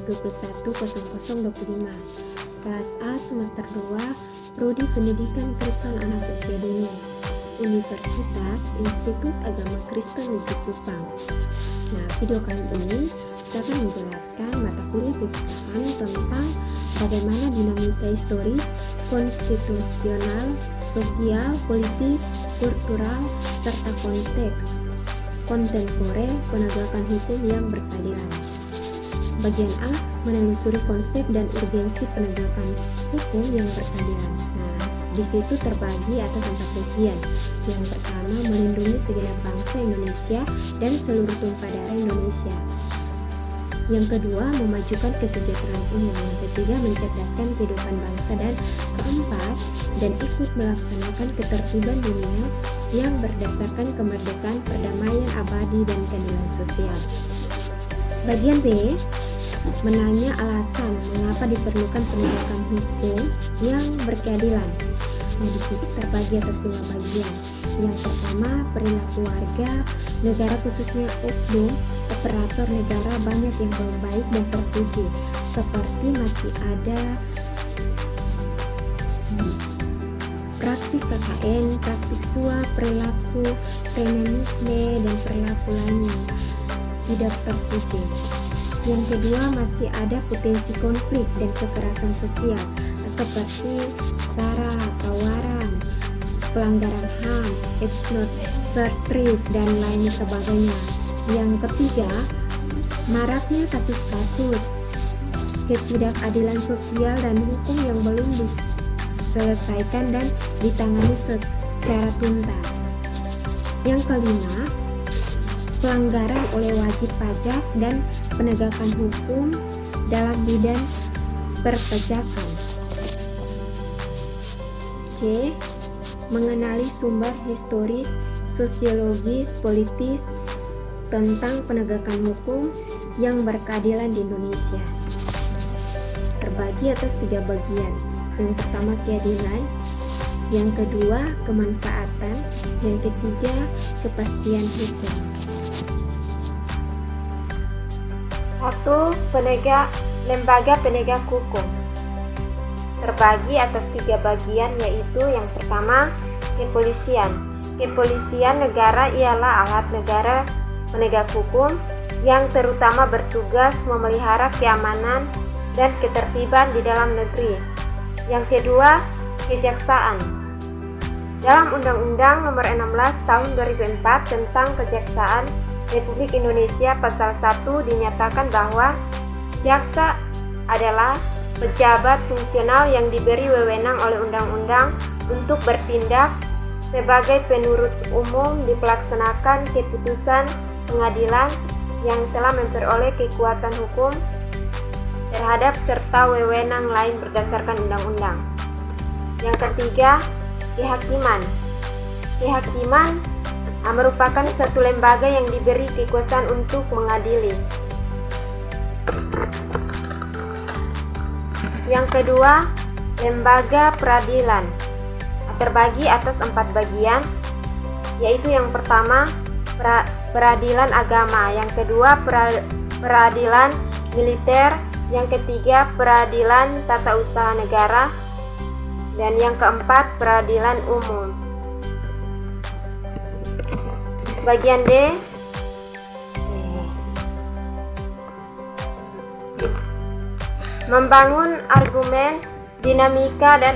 21.0025. Kelas A semester 2, Prodi Pendidikan Kristen Anak Usia Dini, Universitas Institut Agama Kristen Negeri Kupang. Nah, video kali ini saya akan menjelaskan mata kuliah PPKN tentang bagaimana dinamika historis, konstitusional, sosial, politik, kultural, serta konteks kontemporer penegakan hukum yang berkeadilan. Bagian A, menelusuri konsep dan urgensi penegakan hukum yang berkeadilan. Nah, di situ terbagi atas 4 bagian. Yang pertama, melindungi segenap bangsa Indonesia dan seluruh tumpah darah Indonesia. Yang kedua, memajukan kesejahteraan umum. Yang ketiga, mencerdaskan kehidupan bangsa. Dan keempat, dan ikut melaksanakan ketertiban dunia yang berdasarkan kemerdekaan, perdamaian abadi, dan keadilan sosial. Bagian B, menanya alasan mengapa diperlukan penegakan hukum yang berkeadilan. Nah, di situ terbagi atas 5 bagian. Yang pertama, perilaku warga negara khususnya oknum operator negara banyak yang belum baik dan terpuji, seperti masih ada praktik KKN, praktik suap, perilaku feminisme, dan perilaku lain yang tidak terpuji. Yang kedua, masih ada potensi konflik dan kekerasan sosial seperti sara, tawaran, pelanggaran HAM, serius, dan lain sebagainya. Yang ketiga, maraknya kasus-kasus ketidakadilan sosial dan hukum yang belum diselesaikan dan ditangani secara tuntas. Yang kelima, pelanggaran oleh wajib pajak dan penegakan hukum dalam bidang perpajakan. C, mengenali sumber historis, sosiologis, politis tentang penegakan hukum yang berkeadilan di Indonesia. Terbagi atas 3 bagian. Yang pertama, keadilan. Yang kedua, kemanfaatan. Yang ketiga, kepastian hukum. 1. Lembaga penegak hukum. Terbagi atas 3 bagian, yaitu yang pertama, kepolisian. Kepolisian negara ialah alat negara penegak hukum yang terutama bertugas memelihara keamanan dan ketertiban di dalam negeri. Yang kedua, kejaksaan. Dalam Undang-Undang Nomor 16 Tahun 2004 tentang Kejaksaan Republik Indonesia Pasal 1 dinyatakan bahwa jaksa adalah pejabat fungsional yang diberi wewenang oleh undang-undang untuk bertindak sebagai penurut umum di pelaksanakan keputusan pengadilan yang telah memperoleh kekuatan hukum terhadap serta wewenang lain berdasarkan undang-undang. Yang ketiga, kehakiman. Kehakiman merupakan suatu lembaga yang diberi kekuasaan untuk mengadili. Yang kedua, lembaga peradilan. Terbagi atas 4 bagian, yaitu yang pertama, peradilan agama, yang kedua peradilan militer, yang ketiga peradilan tata usaha negara, dan yang keempat peradilan umum. Bagian D, membangun argumen, dinamika, dan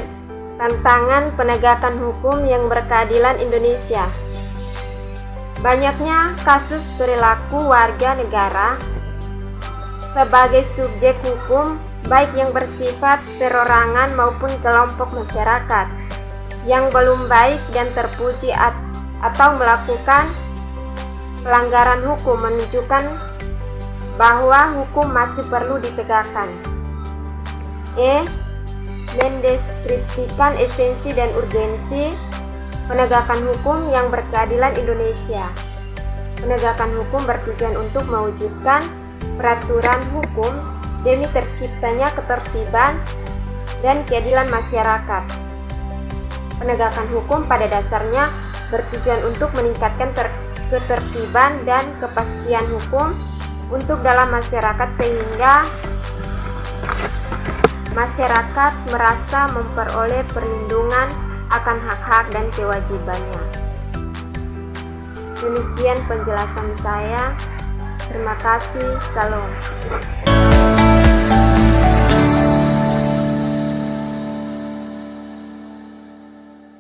tantangan penegakan hukum yang berkeadilan Indonesia. Banyaknya kasus perilaku warga negara sebagai subjek hukum, baik yang bersifat perorangan maupun kelompok masyarakat, yang belum baik dan terpuji atau melakukan pelanggaran hukum, menunjukkan bahwa hukum masih perlu ditegakkan. E, mendeskripsikan esensi dan urgensi penegakan hukum yang berkeadilan Indonesia. Penegakan hukum bertujuan untuk mewujudkan peraturan hukum demi terciptanya ketertiban dan keadilan masyarakat. Penegakan hukum pada dasarnya bertujuan untuk meningkatkan ketertiban dan kepastian hukum untuk dalam masyarakat sehingga masyarakat merasa memperoleh perlindungan akan hak-hak dan kewajibannya. Demikian penjelasan saya. Terima kasih. Salam.